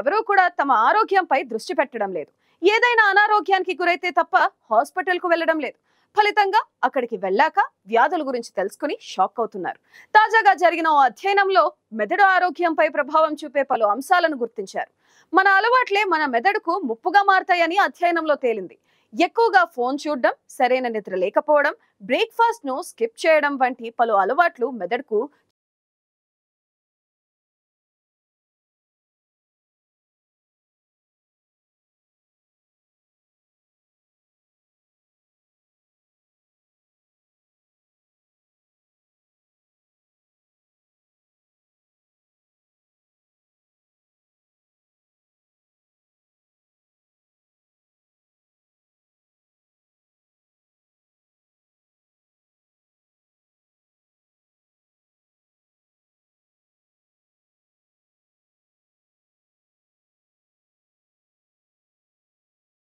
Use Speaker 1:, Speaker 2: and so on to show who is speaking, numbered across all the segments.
Speaker 1: ఎవరూ కూడా తమ ఆరోగ్యంపై దృష్టి పెట్టడం లేదు. ఏదైనా అనారోగ్యానికి గురైతే తప్ప హాస్పిటల్కు వెళ్లడం లేదు. ఫలితంగా అక్కడికి వెళ్ళాక వ్యాధుల గురించి తెలుసుకుని షాక్ అవుతున్నారు. తాజాగా జరిగిన ఓ అధ్యయనంలో మెదడు ఆరోగ్యంపై ప్రభావం చూపే పలు అంశాలను గుర్తించారు. మన అలవాట్లే మన మెదడుకు ముప్పుగా మారతాయని అధ్యయనంలో తేలింది. ఎక్కువగా ఫోన్ చూడడం, సరైన నిద్ర లేకపోవడం, బ్రేక్ఫాస్ట్ ను స్కిప్ చేయడం వంటి పలు అలవాట్లు మెదడుకు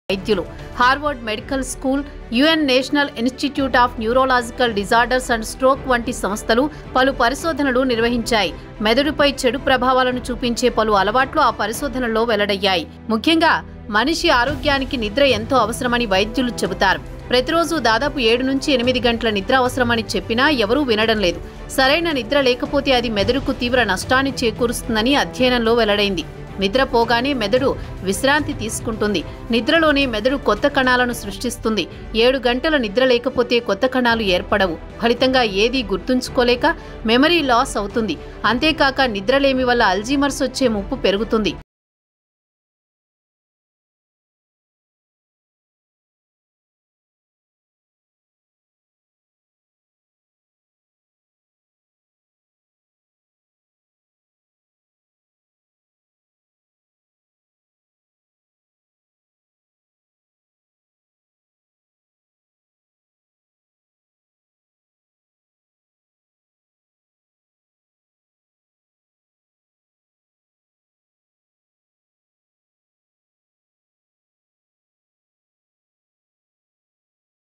Speaker 2: వైద్యులు Harvard medical school, UN national institute of neurological disorders and stroke వంటి సంస్థలు పలు పరిశోధనలు నిర్వహించాయి. మెదడుపై చెడు ప్రభావాలను చూపించే పలు అలవాట్లు ఆ పరిశోధనల్లో వెల్లడయ్యాయి. ముఖ్యంగా మనిషి ఆరోగ్యానికి నిద్ర ఎంతో అవసరమని వైద్యులు చెబుతారు. ప్రతిరోజు దాదాపు 7 నుంచి 8 గంటల నిద్ర అవసరమని చెప్పినా ఎవరూ వినడం లేదు. సరైన నిద్ర లేకపోతే అది మెదడుకు తీవ్ర నష్టాన్ని చేకూరుస్తుందని అధ్యయనంలో వెల్లడైంది. నిద్రపోగానే మెదడు విశ్రాంతి తీసుకుంటుంది. నిద్రలోనే మెదడు కొత్త కణాలను సృష్టిస్తుంది. 7 గంటల నిద్ర లేకపోతే కొత్త కణాలు ఏర్పడవు. ఫలితంగా ఏదీ గుర్తుంచుకోలేక మెమరీ లాస్ అవుతుంది. అంతేకాక నిద్రలేమి వల్ల అల్జీమర్స్ వచ్చే ముప్పు పెరుగుతుంది.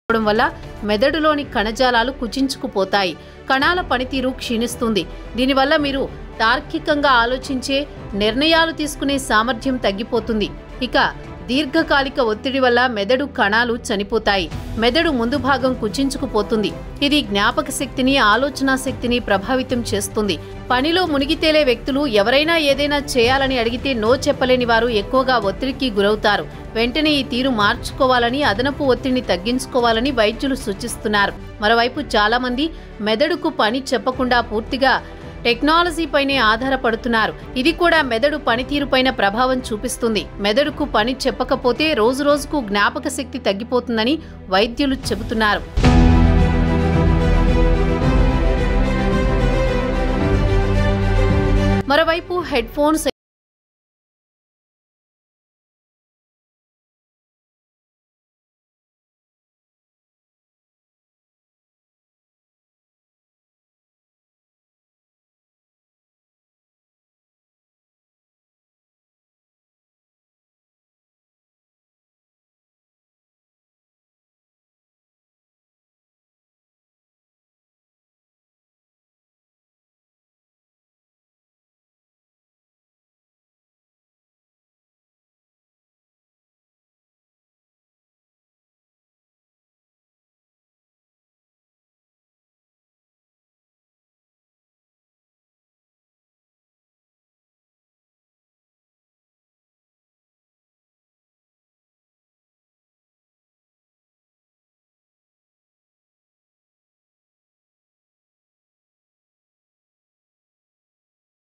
Speaker 2: వల్ల మెదడులోని కణజాలాలు కుచించుకుపోతాయి. కణాల పనితీరు క్షీణిస్తుంది. దీనివల్ల మీరు తార్కికంగా ఆలోచించే, నిర్ణయాలు తీసుకునే సామర్థ్యం తగ్గిపోతుంది. ఇక దీర్ఘకాలిక ఒత్తిడి వల్ల మెదడు కణాలు చనిపోతాయి. మెదడు ముందు భాగం కుచించుకుపోతుంది. ఇది జ్ఞాపక శక్తిని, ఆలోచన శక్తిని ప్రభావితం చేస్తుంది. పనిలో మునిగితేలే వ్యక్తులు ఎవరైనా ఏదైనా చేయాలని అడిగితే నో చెప్పలేని వారు ఎక్కువగా ఒత్తిడికి గురవుతారు. వెంటనే ఈ తీరు మార్చుకోవాలని, అదనపు ఒత్తిడిని తగ్గించుకోవాలని వైద్యులు సూచిస్తున్నారు. మరోవైపు చాలా మంది మెదడుకు పని చెప్పకుండా పూర్తిగా టెక్నాలజీపైనే ఆధారపడుతున్నారు. ఇది కూడా మెదడు పనితీరుపైన ప్రభావం చూపిస్తుంది. మెదడుకు పని చెప్పకపోతే రోజురోజుకు జ్ఞాపక శక్తి తగ్గిపోతుందని వైద్యులు చెబుతున్నారు. మరోవైపు హెడ్ ఫోన్స్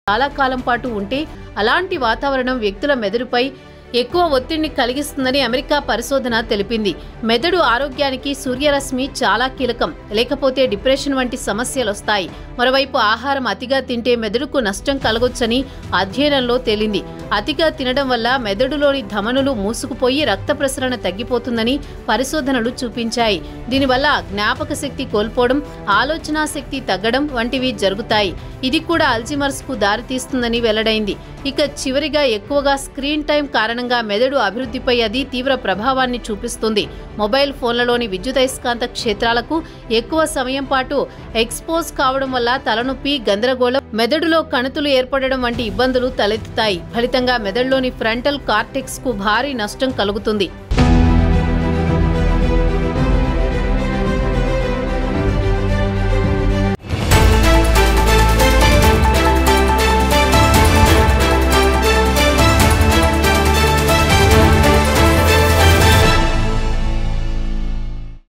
Speaker 2: చాలా కాలం పాటు ఉంటే అలాంటి వాతావరణం వ్యక్తుల మెదడుపై ఎక్కువ ఒత్తిడిని కలిగిస్తుందని అమెరికా పరిశోధన తెలిపింది. మెదడు ఆరోగ్యానికి సూర్యరశ్మి చాలా కీలకం. లేకపోతే డిప్రెషన్ వంటి సమస్యలు వస్తాయి. మరోవైపు ఆహారం అతిగా తింటే మెదడుకు నష్టం కలగొచ్చని అధ్యయనంలో తేలింది. అతిగా తినడం వల్ల మెదడులోని ధమనులు మూసుకుపోయి రక్త ప్రసరణ తగ్గిపోతుందని పరిశోధనలు చూపించాయి. దీనివల్ల జ్ఞాపక శక్తి కోల్పోవడం, ఆలోచనా శక్తి తగ్గడం వంటివి జరుగుతాయి. ఇది కూడా అల్జీమర్స్ కు దారితీస్తుందని వెల్లడైంది. ఇక చివరిగా ఎక్కువగా స్క్రీన్ టైం కారణంగా కారణంగా మెదడు అభివృద్ధిపై అది తీవ్ర ప్రభావాన్ని చూపిస్తుంది. మొబైల్ ఫోన్లలోని విద్యుదయస్కాంత క్షేత్రాలకు ఎక్కువ సమయం పాటు ఎక్స్పోజ్ కావడం వల్ల తలనొప్పి, గందరగోళం, మెదడులో కణుతులు ఏర్పడడం వంటి ఇబ్బందులు తలెత్తుతాయి. ఫలితంగా మెదడులోని ఫ్రంటల్ కార్టెక్స్ కు భారీ నష్టం కలుగుతుంది.